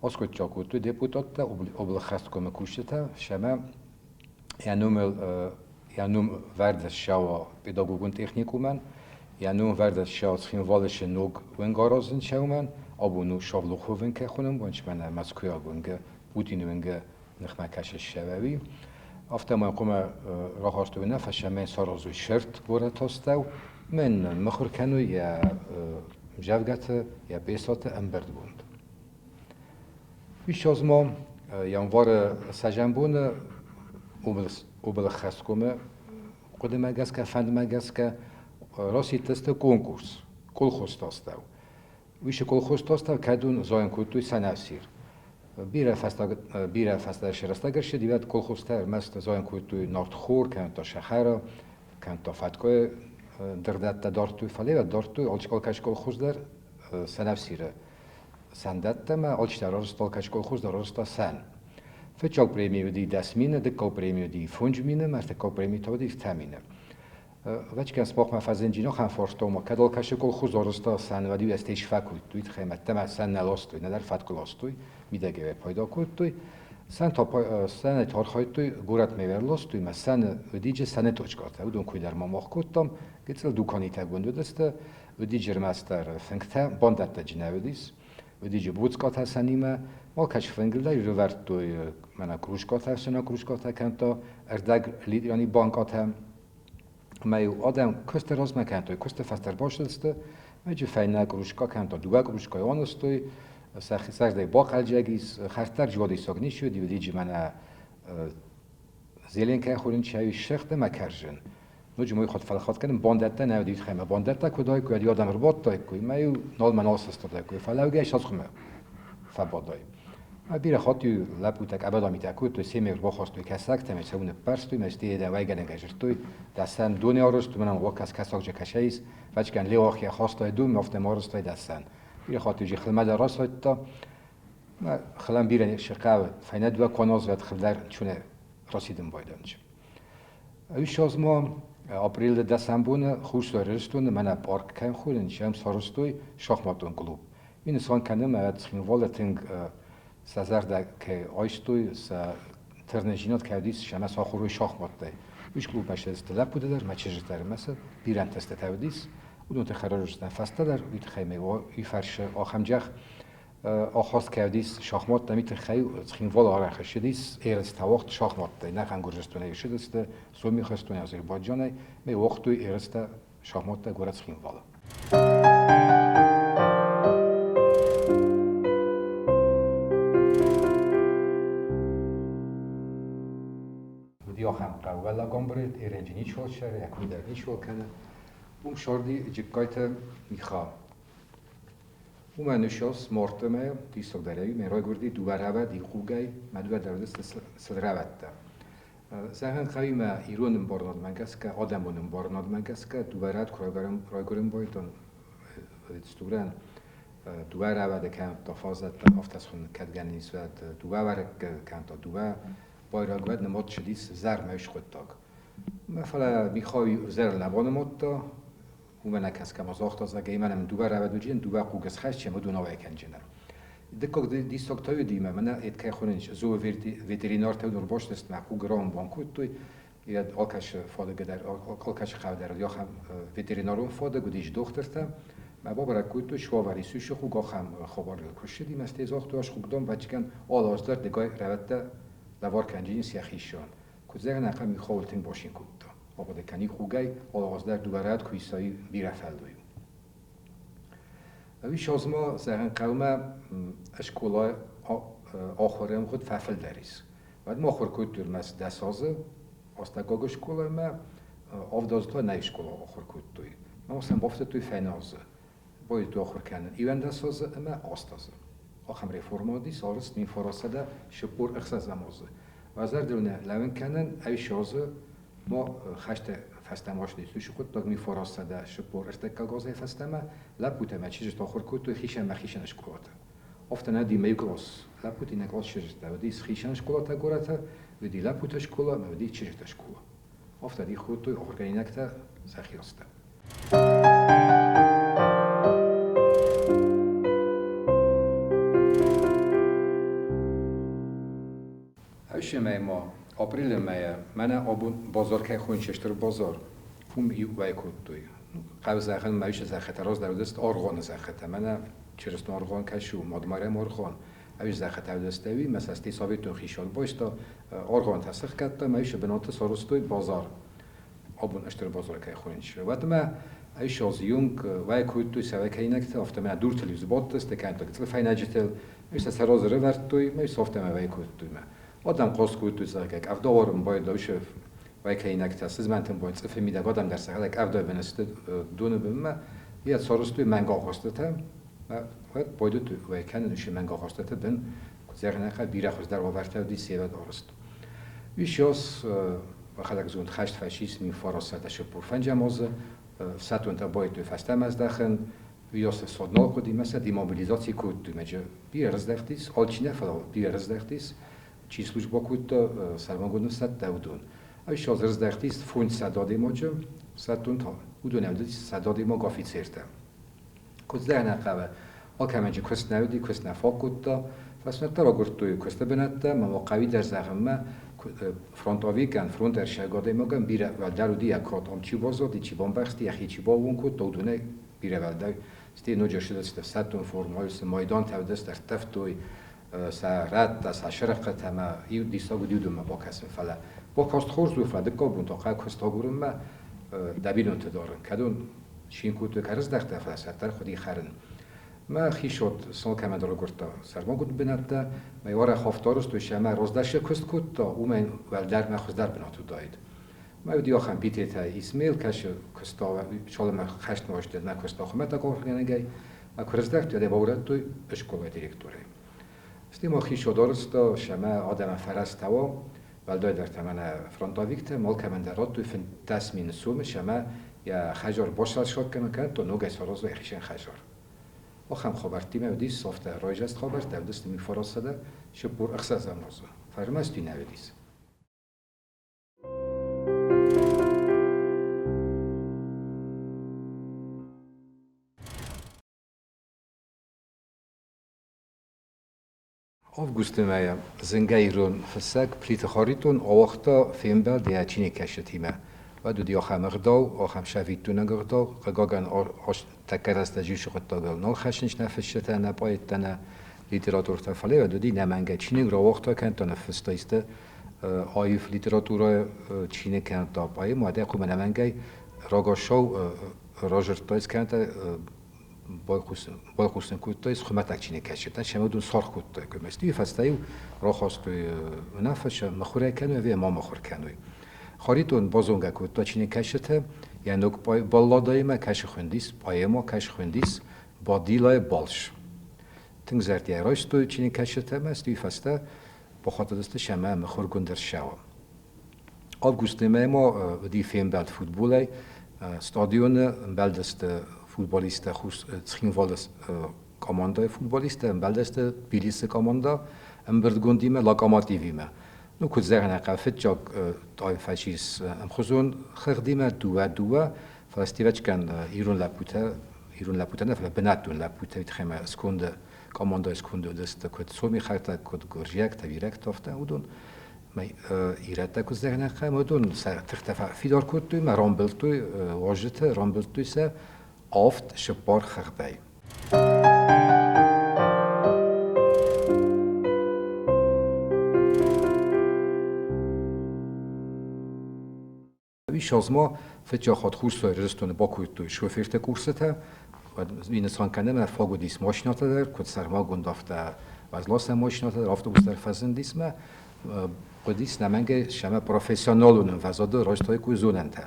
اسکوت جا کوتوی دپوتات اوبل خست کم کوشته شما یانوم ورزش شوا پداگوگون تکنیکومن یانوم ورزش شوا خینوالش نوگ ونگارازن شومن آبونو شالوخو ونکه خونم ونش من مسکویا ونگه بودینو ونگه نخمه کشش شوی افته ما قوم راه هستوینه فشمن سارازوی شرط بوره تاستو من مخور کنو یا جوگت یا بیسات امبرد بوند. بیش از ما یانوار سجنبون اوبل خست کومه قد مگس که فند مگس که راسی تست کنکورس کل خوستاستو. ویش کل خوستاستو کدون زاین کوتوی سناسیر. بیره فستر شرسته گرشه دیوید کل خوستر مست زاین کوتوی نارت خور کن تا شخرا کن تا فتکوی دردت دارتوی فلی و دارتوی آلچکال کل خوست در سناسیره. سندت ما آلچ در راست کل خوست در راست سن. فچال پریمی ودی دسمینه دکال پریمی ودی فونجمینه مرتکال پریمی تا ودی فتمینه. وقتی که سپاه مفازنجینا خان فرستم و کدال کل خوست در راست سن ودی استیش فکوی توی خیمت تم سن نلاستوی ندار فتکلاستوی میدگه پیدا کوتوی سن تا سن تارخای توی گورت میورلاستوی ما سن ودیج سن توچکاته ودون کوی در ماماخ کوتام گتل دوکانی تگوندو دسته ودیج مستر فنکته باندت تجنبیدیس ودیج بودکات سنیمه ما کش فنگلای روورت توی من کروشکات سنا کروشکات کنتا اردگ لیدیانی بانکات هم میو آدم کست راز مکنتوی کست فستر باشدسته میج فینه کروشکا کنتا دوباره کروشکای آنستوی سرده باقل جگیس خرتر جوادی ساگنی شد دیدی من زیلین که خورین چای شخت مکرجن نوجموی خود فلخات کردم باندت نه دید خیمه باندت کدای که یادم رباط دای کوی میو نال مناس است دای کوی فلاوگیش از خمه فبادای بیره خاطی لبوتک ابدا میتکو تو سیمیر بخواست توی کسک تمیز سون پرستوی مستی دوای گرن گجرتوی دستن دنیا روست منم واکس کساک جکشیس وچکن لیواخی خواست دو میافته مارست دستن بیره خاطی جی خلمه در راست تا ما خلم بیره شقاو فینه دو کناز وقت خلدر چونه رسیدم بایدنج ایش از ما آپریل دسامبر خوش دارستون من پارک کن خودن شام سارستوی شахматون کلوب این سان کنم از خیلی تنگ سازرده که آیستوی س ترنجینات کردیس شما ساخوروی شахмат ده ایش کلوب مشه استلاب بوده در مچه‌جت در مثلا بیرن تست تودیس ودون تخرجش نفسته در ویت خیمه و ایفرش آخمجخ آخاست کردیس شахмат دمیت خیلی خیلی آرخ شدیس ایرست وقت شахмат ده نه خنگورستونه شدیسته سومی خستونه آذربایجانه می وقتوی ایرست شахмат ده گورت خیلی والا ودی آخم قولا گمبرد ایرنجی نیچول شر یکوی در نیچول کنه بوم شاردی جکایت میخوام ومن نشاس مرتمه دیسک داری من رای گردی دوباره دی خوگای مدوبر دردست سلروته زهن قوی ما ایرانم بارناد منگس که آدمونم بارناد منگس که دوباره رای گرم بایدن استوران دوباره بعد کم تفاوت افتاسون کدگنیس و دوباره کم تا دوباره باید گوید نماد شدیس زر میش خود تاگ مثلا میخوای زر نبانمود تا ومن کس کم از آخت زگی منم دوباره بعد وجین دوباره قوگس خش چه مدون آوای کنجنر دکتر دیستوک تایو دیمه من ات که خونش زو ویترینار تایو نور باش دست معقول گرام بانکوت توی یاد آکش فاده گدر آکش خودر یا خم ویترینارون فاده گودیش دخترتم ما بابا رکوت تو شواری سوش خوگا خم خبر کشیدیم است از آخت واش خوگدم بچکن آل آزدار دگای روته دوار کنجین سیاخیشان کجا نقم میخواد تن باشین کوتا آباد کنی خوگای آل آزدار دوباره کویسایی بیرفل دویم ویش از ما زهن قوم اشکال آخرم خود ففل دریس بعد ما آخر کوت دور مس دسازه آستگاگ اشکال ما آفدازتا نه اشکال آخر کوت توی ما مثلا بافت توی فنازه باید تو آخر کنن ایوان دسازه اما آستازه آخم رفرمادی سالس می فراسده شپور اخساز نمازه و از درونه لون کنن ایش شازه ما خشت فستماش نیستوش خود تا می فراسده شپور ارتکال گازه فستمه لپوته ما چیزی تا آخر کوت توی خیشن مخیشن اشکالاته افتاد ندی میگوس لپوتی نگاش شده و دیس خیشن اشکالاته گورته ودی لپوت شکولا ودی چجت شکولا افتادی خود توی ارگانیکتا زخیرسته هیچ ما آپریل من آبون بازار که خون چشتر بازار فوم وای کود توی قبل زخم میشه زخت راز در دست آرغان زخت من چرست آرغان کشو مادماره مارغان اویش زخت در دستوی مثلا ثابت تو خیشال باش تا آرغان تسخ کرد میشه بنات سارستوی بازار آبون اشتر بازار که خونش وقتی ما ایش از یونگ وای کود توی سوای که اینکت افته من دور تلویزیون باد است که انتظار تلفن نجتل میشه سراز رو ورد توی میشه افته من وای کود توی من آدم قصد کود توی زخت که افداورم باید دوشه وای که اینکت است من باید صفر میده آدم در سخت که افدا بنست دونه بمه یه سارستوی منگاه خواستم باید باید تو وای کنه نوشی منگاه خواستم بن زرنه خد بیره خواست در آورده دی سیاد آرست ویشیاس و خدک زوند خشت فشیست می فراسته شپور فنجامازه ساتون تا باید تو فستم از داخل ویاس صدنال کدی مثلا دیموبیلیزاسی کود تو مجه بیارز دختیس آلچینه فلا بیارز دختیس چیز لوج با کود تا سرمانگون صد دودون ایش از رز دختیس فوند صدادی ماجه ساتون تا ودون اودی صدادی ما گافیتسرته کد در نقبه آکمنجی کست نودی کست نفاق کود تا فسمت را گرد توی کست بنده مواقعی در زخمه فرانتاوی کن فرانت ارشگاده ما کن بیره و در ودی اکرات هم چی بازار دی چی بامبختی یخی چی باون کود دودونه بیره ولده ستی نوجه شده است ساتون فرمای است مایدان تودست در تفتوی سرات از شرق تما ایو دیستا گودیو ما با کسم فلا با کاست خورد و فلا دکابون تا قای کست آگورم ما دبیرون تدارن کدون شین کود کرز دخته فلا سرتر خودی خرن ما خیشود سال که من دارم گرفته سرما گود بنده میواره خافتارست توی شما روزداش کست کود تا اومن ولدر مخوز در بناتو داید ما ودی آخم بیتی تا اسمیل کش کستا شال ما خشت نوشته نه کستا خمت کار کنگی ما کرزدک توی باورد توی اشکال دیرکتوره استی ما خیشود دارست تا شما آدم فرست توا ولدای در تمن فرانتاویکت مال که من درات توی فن تصمین سوم شما یا خجار باشه شد کنه تا نوگه سراز و اخیشن خجار آخام خبرتی می‌دیس سافته رایجست خبر دست می فرستاده شپور اخساس موضوع فرماستی نودیس آوگوست مایا زنگایرون فسق پلیت خاریتون آوختا فیلم دیا چینی کشتیمه و دو دیا خمرداو آخام شویتون نگرداو قاگان آش تکرست جیش خطاگل نال خشنش نفشته نباید تنه لیتراتور تفعله و دو دی نمانگه چینی را وقتا کن تا نفستایسته آیف لیتراتور چینی کن تا پای ماده قوم نمانگه راگاشو راجرتایز کن تا باید کوتایز خمتک چینی کشیدن شما دون سرخ کوتای که مستی فستایو را خواستوی نفش مخوره کنوی و ما مخور کنوی خاریتون بازونگه کوتا چینی کشیده یعنی بالا دایم کش خوندیس پای ما کش خوندیس با دیلای بالش تنگ زردی رایست توی چینی کشیده مستی فسته با خاطر دست شما مخور گندر شوا آوگوست ما دی فیلم بعد فوتبالی استادیون بلدست فوتبالیست خوش تخینوالس کاماندا فوتبالیست بلدست بیلیس کاماندا برد لاکاماتیویمه نو کد زرنا قفت جاک تای فاشیس خزون خردیمه دو فلسطیوچ کن ایرون لپوته نه فلا بناتون لپوته ویتخیم اسکند کاماندا اسکند دست کد سومی خرطه کد گرجیک تبیرک تافته ودون ما ایراد کد زرنا قم ودون تختفا فیدار کد توی ما رامبل توی واجت رامبل توی سه آفت شپار خردای شازما فتجا خود خورسای رستون باکوی توی شوفرت کورسته و این انسان کنه من فاگو دیس ماشینات در کد سرما گندافته و از لاس ماشینات در آفتوبوس در فزن دیس ما قدیس نمنگ شما پروفسیونالون وزاده راجتای کوی زوننده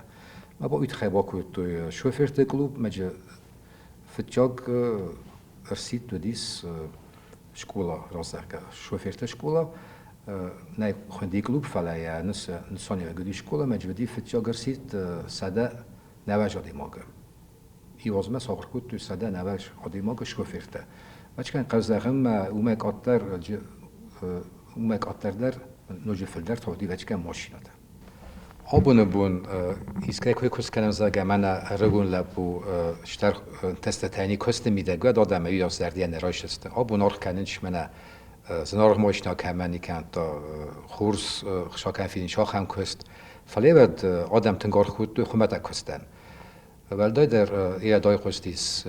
ما با ایت خیبا کوی توی شوفرت کلوب مجه فتجاگ ارسید دو دیس شکولا رازدرگه شوفرت شکولا نه خوندی کلوب فلای نسانی گدی شکولا مجودی فتجاگ ارسید ساده نواج آدیماگه ایواز ما ساخر کود تو ساده نواج آدیماگه شوفرته وچکن قزدرم اومک آتر در نوجه فلدر تا دی وچکه ماشینا ده آبونه بون ایسکای کوی کس کنم زاگه من رگون لبو شتر تست تانی کست میده گوه دادم یا زردی نرایش است آبون آرخ کننش من زنار ماشینا کمانی کن تا خورس شاکن فیلین شاخ هم کست فلی ود آدم تنگار خود دوی خمت کستن ولدای در ایادای قستیس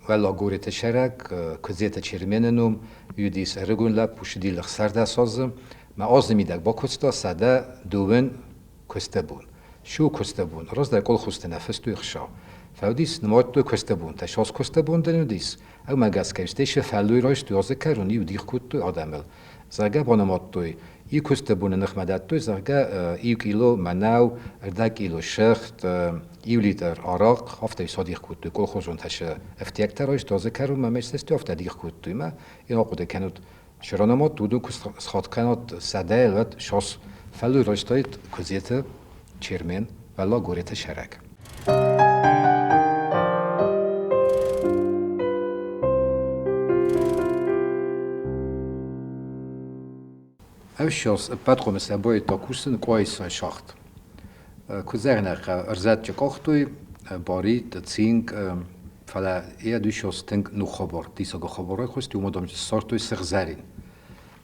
ولا گوری تشرک کزیت چرمننوم یودیس رگون لب پوشیدی لخسرده سازم ما آزمی دک با کستا سده دوون کسته بون شو کسته بون راز در کل خوست نفس توی خشا فودیس نماد توی کسته بون تشاس کسته بون دنودیس او مگس کشتیش فلوی رایش توی آزه کرونی یودی خود توی آدمل زرگه با نماد توی ای کسته بون نخمدت توی زرگه ای کیلو منو ارده کیلو شخت ایو لیتر عراق هفته صادیق کود توی کل خوزون تشه افتیک ترایش توی کرون ما مجلستی هفته دیق کود توی ما این آقوده کنود شرانمات دودون کس خات کنات سده الوت شاس فلوی رایش توی کزیت چرمن ولا گوریت شرک اوشاس بعد قوم سبای تا کوسن قایس شاخت کوزرنق ارزت چکاختوی باری تسینگ فلا ای دوشاس تنگ نو خبر دیسا خبرای خواستی اومدم سارتوی سخزرین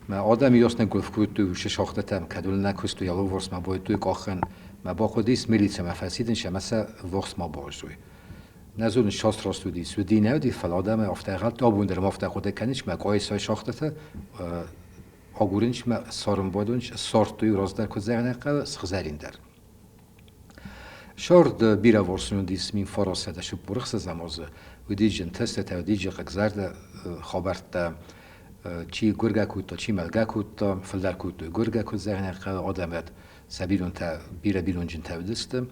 ما آدمی یاس نگفت که تو شاخته تام کدول نکست تو یالو ورس ما باید توی کاخن ما با خودیس میلیت ما فسیدن شمسه ورس ما باشوی نزون شاست راستو دیس و دینه دی فلا آدم افتقال تابون در مافت خود کنیش ما قایس شاخته تا آگورینش ما سارم بودنش سارتوی راست در کوزرنق سخزرین در شارد بیرا ورسون دیس مین فراسه داشت برخص زمازه و دیجن تست تا دیج قزرد خبرت چی گرگه کوتا چی ملگه کوتا فلدر کوتا گرگه کوت زرنق آدمت سبیلون تا بیرون جن تودستم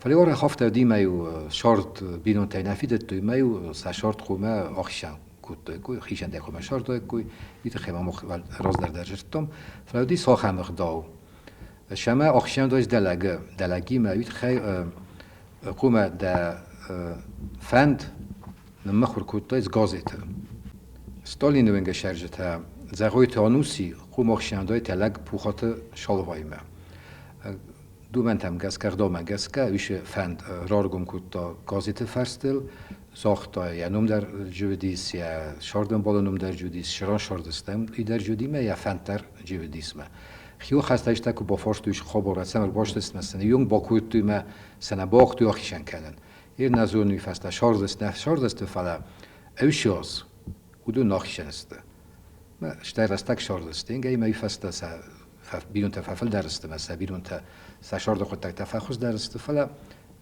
فلی واره خافته دی میو شارد بیرون تا نفیدت توی میو سشارد خومه آخیشن کوتا کوی خیشن ده خومه شارد کوی بیت خیمه مخ راز در درجتم فلی دی ساخم مخداو شما آخیشن داشت دلگی میوید خی خومه ده فند نمخور کوتا از گازیت ستالین ونگه شرجته زغویت آنوسی خوم آخشیاندای تلگ پوخات شالوایمه دو منتم گز کرده من گز که ویش فند رارگم کود تا گازیت فرستل ساخته یا نوم در جودیس یا شاردن بالا نوم در جودیس شران شاردستم ای در جودیمه یا فند در جودیسمه خیو خستهش تکو با فارش تویش خواب رسم رو باشتست مثلا یونگ با کود توی ما سنه باق توی آخیشن کنن ایر نزون ویفسته شاردست فلا اوشیاز ودو ناخشنسته ما شتای رستک شاردسته اینگه ایمه فسته بیرون تفافل درسته مثلا بیرون شارد خود تفخص درسته فلا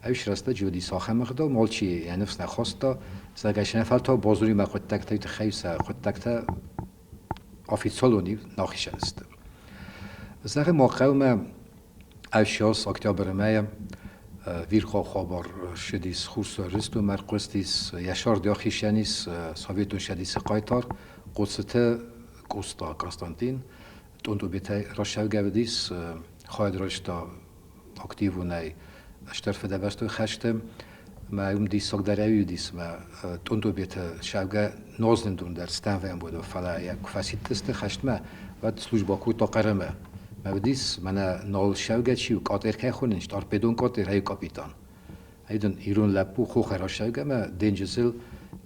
اوش رسته جودی ساخه مقدار مالچی یعنی نفس نخواسته زرگشنه فلتا بازوری ما خود تکتا خیس خود تکتا آفیتسالونی ناخشنسته زرگ موقع ما اوشیاس اکتبر مای ویرخوا خبر شدیس خورس رست و مرقستیس یشار دیاخیشانیس سویتون شدیس قایتار قصته کوستا کاستانتین تونتو بیتای راشو گودیس خواهد راشتا اکتیوونای اشترف دبستو خشتم ما اون دیس سگ دریایی دیس ما تونتو بیت شوگه نازندون در استنویم بود و فلا یک فسیتست خشتم و سلوجبا کوتا قرمه مودیس من نال شوگه چیو ГТРК خوننش تارپدون ГТРК هی کاپیتان ایدن ایرون لپو خو خرا شوگه ما دنجزل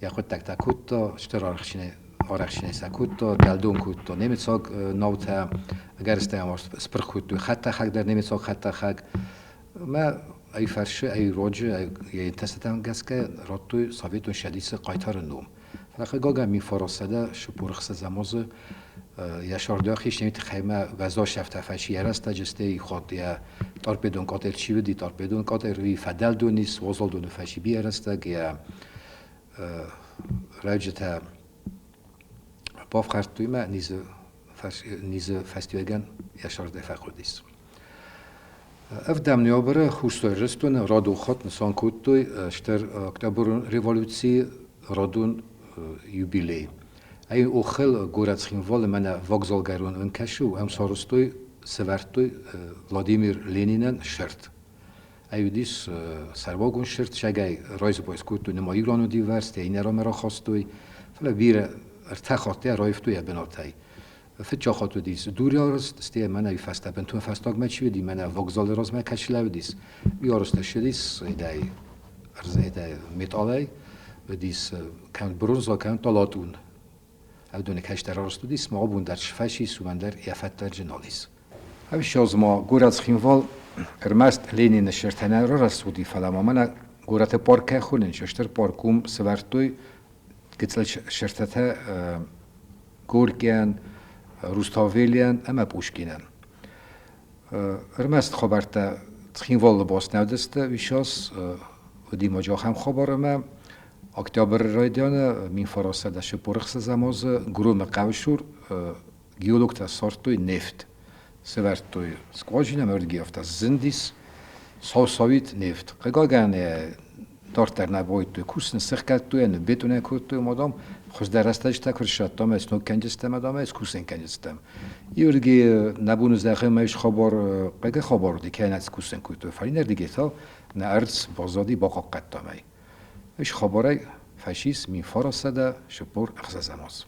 یا خود تک تکوتا شتر آرخشینه سکوتا دلدون کوتا نمیتساگ نوتا اگر استعمار سپر کوتو خطا خک در نمیتساگ خطا خک ما ای فرشه ای روجه ای تستم گس که راتو سویتون شدیس قایتار نوم فلاخه گاگا می فراسده شپورخس زمازه یا شاردیا خیش نمیت خیمه وزا شفت فشی هست جسته خود یا تارپدون ГТРК چی ودی تارپدون ГТРК وی فدل دونیس وزال دون فشی بی هست یا راجت باف خرد توی ما نیز فستیوگن یا شارده فخودیس افدام نیابره خوشتوی رستون رادو خود نسان کود توی شتر اکتبر ریولوسی رادون یوبیلی ای اوخل گورت خیموال من وگزالگرون انکشو هم سارستوی سورتوی ولادیمیر لینینن شرط ای دیس سرواگون شرط شگای رایز باید کود توی نما ایرانو دیورست این را مرا خواستوی فلا بیر ارتخاطی رایفتوی بناتای فجأة خاطر دیس دوریارست استی من ای فسته بنتون فستاگ مچی دی من وگزال راز من کشله دیس بیارست شدیس ایدای ارز ایدای متالی و دیس کن برونز و کن طلاتون او دونه کشتر راست دیس ما بون در شفشی سومندر یفتر جنالیس او شاز ما گورز خینوال ارمست لینی نشرتنه را رسودی فلما من گورت پارک خونن ششتر پارکوم سوارتوی کتل شرطته گورگیان روستاویلیان اما پوشکینن ارمست خبرته خینوال باس نودسته ویشاس و دی مجا هم خبرم اکتبر رایدیان مین فراسته داشته پرخص زماز گروه قوشور گیولوگتا سارتوی نفت سوارتوی سکواجینه مرد گیافته زندیس ساویت نفت قگاگانه دارتر نباید توی کوسن سخت توی نه بتونه کرد توی مادام خوش درستش تکر شدم از نوک کنجستم مادام از کوسن کنجستم یورگی نبود زخم میش خبر قگ خبر دی که از کوسن کرد توی فری نردیگه تا نه ارز بازادی باقا قطعمی ایش خبره فشیس می فرستاده شپور اخذ زماز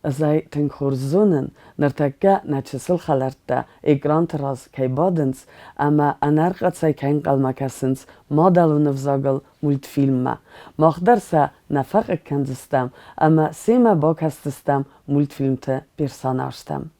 Zij ten khurzunen nertaka nachsel khalarta egrant raz kaybadens ama anarqat say kein qalmakasens modalun vzagal multfilma magdarsa nafaq kanzistam ama sema bakastistam multfilmte personajstam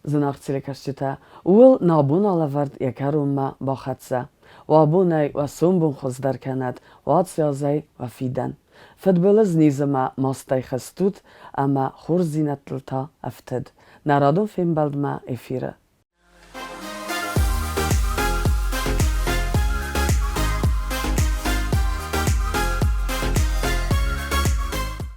زناخ تلکشتا اول نابون آلورد یکاروما با خدسه و ابونای و سنبون خوز در کند و آتسیازای و فیدن فدبلز نیزما ماستای خستود اما خور زینتلتا افتد نرادون فیلم بلد ما افیره